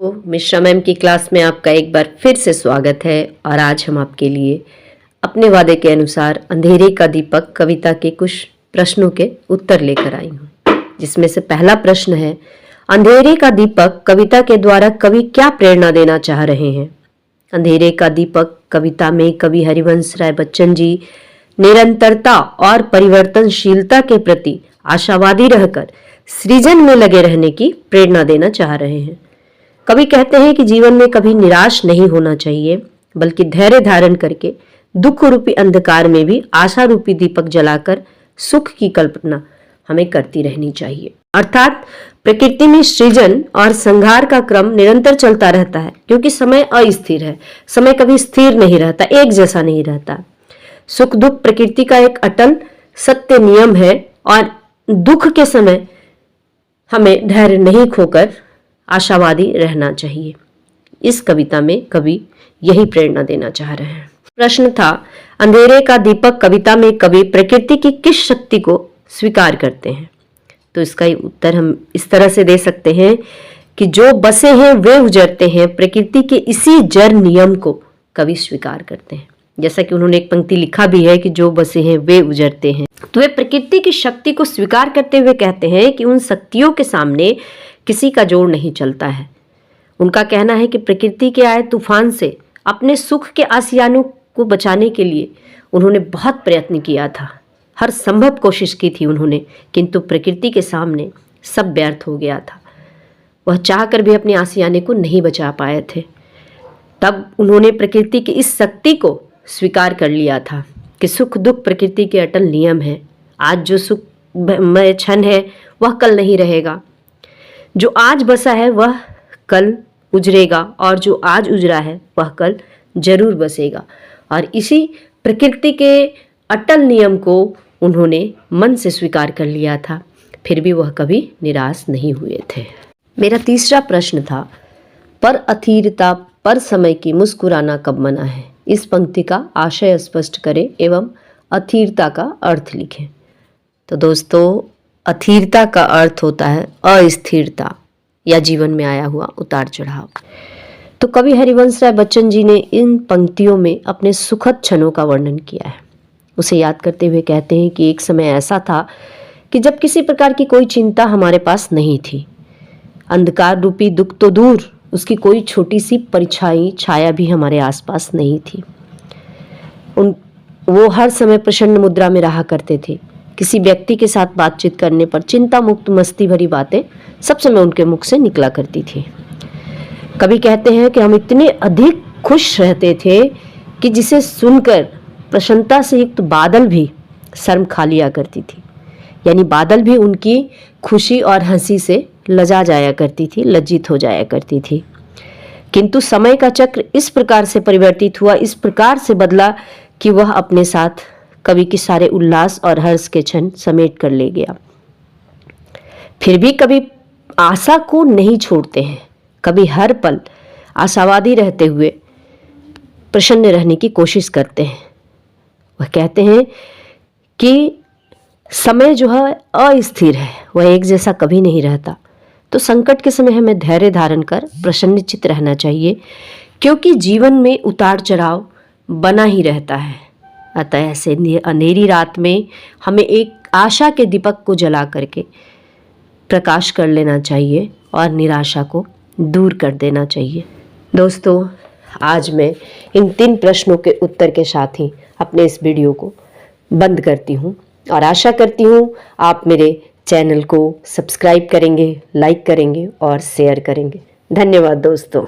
Mishra ma'am की class में आपका एक बार फिर से स्वागत है। और आज हम आपके लिए अपने वादे के अनुसार अंधेरे का दीपक कविता के कुछ प्रश्नों के उत्तर लेकर आई हूँ, जिसमें से पहला प्रश्न है, अंधेरे का दीपक कविता के द्वारा कवि क्या प्रेरणा देना चाह रहे हैं। अंधेरे का दीपक कविता में कवि हरिवंश राय बच्चन जी निरंतरता और परिवर्तनशीलता के प्रति आशावादी रहकर सृजन में लगे रहने की प्रेरणा देना चाह रहे हैं। कवि कहते हैं कि जीवन में कभी निराश नहीं होना चाहिए, बल्कि धैर्य धारण करके दुख रूपी अंधकार में भी आशा रूपी दीपक जलाकर सुख की कल्पना हमें करती रहनी चाहिए। अर्थात प्रकृति में सृजन और संहार का क्रम निरंतर चलता रहता है, क्योंकि समय अस्थिर है। समय कभी स्थिर नहीं रहता, एक जैसा नहीं रहता। सुख दुख प्रकृति का एक अटल सत्य नियम है और दुख के समय हमें धैर्य नहीं खोकर आशावादी रहना चाहिए। इस कविता में कवि यही प्रेरणा देना चाह रहे हैं। प्रश्न था, अंधेरे का दीपक कविता में कवि प्रकृति की किस शक्ति को स्वीकार करते हैं। तो इसका उत्तर हम इस तरह से दे सकते हैं कि जो बसे हैं वे उजरते हैं, प्रकृति के इसी जड़ नियम को कवि स्वीकार करते हैं। जैसा कि उन्होंने एक पंक्ति लिखा भी है कि जो बसे हैं वे उजरते हैं। तो वे प्रकृति की शक्ति को स्वीकार करते हुए कहते हैं कि उन शक्तियों के सामने किसी का जोर नहीं चलता है। उनका कहना है कि प्रकृति के आए तूफान से अपने सुख के आशियानों को बचाने के लिए उन्होंने बहुत प्रयत्न किया था, हर संभव कोशिश की थी उन्होंने, किंतु प्रकृति के सामने सब व्यर्थ हो गया था। वह चाहकर भी अपने आशियाने को नहीं बचा पाए थे। तब उन्होंने प्रकृति की इस शक्ति को स्वीकार कर लिया था कि सुख दुख प्रकृति के अटल नियम है। आज जो सुखमय क्षण है वह कल नहीं रहेगा, जो आज बसा है वह कल उजरेगा, और जो आज उजरा है वह कल जरूर बसेगा। और इसी प्रकृति के अटल नियम को उन्होंने मन से स्वीकार कर लिया था, फिर भी वह कभी निराश नहीं हुए थे। मेरा तीसरा प्रश्न था, पर अधीरता पर समय की मुस्कुराना कब मना है। इस पंक्ति का आशय स्पष्ट करें एवं अधीरता का अर्थ लिखें। तो दोस्तों, अधीरता का अर्थ होता है अस्थिरता या जीवन में आया हुआ उतार चढ़ाव। तो कवि हरिवंश राय बच्चन जी ने इन पंक्तियों में अपने सुखद क्षणों का वर्णन किया है। उसे याद करते हुए कहते हैं कि एक समय ऐसा था कि जब किसी प्रकार की कोई चिंता हमारे पास नहीं थी। अंधकार रूपी दुख तो दूर, उसकी कोई छोटी सी परछाई छाया भी हमारे आसपास नहीं थी। वो हर समय प्रसन्न मुद्रा में रहा करते थे। किसी व्यक्ति के साथ बातचीत करने पर चिंता मुक्त मस्ती भरी बातें सब समय उनके मुख से निकला करती थी। कवि कहते हैं कि हम इतने अधिक खुश रहते थे कि जिसे सुनकर प्रसन्नता से युक्त बादल भी शर्म खा लिया करती थी। यानी बादल भी उनकी खुशी और हंसी से लजा जाया करती थी, लज्जित हो जाया करती थी। किंतु समय का चक्र इस प्रकार से परिवर्तित हुआ, इस प्रकार से बदला कि वह अपने साथ कवि के सारे उल्लास और हर्ष के क्षण समेट कर ले गया। फिर भी कवि आशा को नहीं छोड़ते हैं। कवि हर पल आशावादी रहते हुए प्रसन्न रहने की कोशिश करते हैं। वह कहते हैं कि समय जो है अस्थिर है, वह एक जैसा कभी नहीं रहता। तो संकट के समय हमें धैर्य धारण कर प्रसन्नचित्त रहना चाहिए, क्योंकि जीवन में उतार चढ़ाव बना ही रहता है। अतः ऐसे अंधेरी रात में हमें एक आशा के दीपक को जला करके प्रकाश कर लेना चाहिए और निराशा को दूर कर देना चाहिए। दोस्तों, आज मैं इन 3 प्रश्नों के उत्तर के साथ ही अपने इस वीडियो को बंद करती हूँ और आशा करती हूँ आप मेरे चैनल को सब्सक्राइब करेंगे, लाइक करेंगे और शेयर करेंगे। धन्यवाद दोस्तों।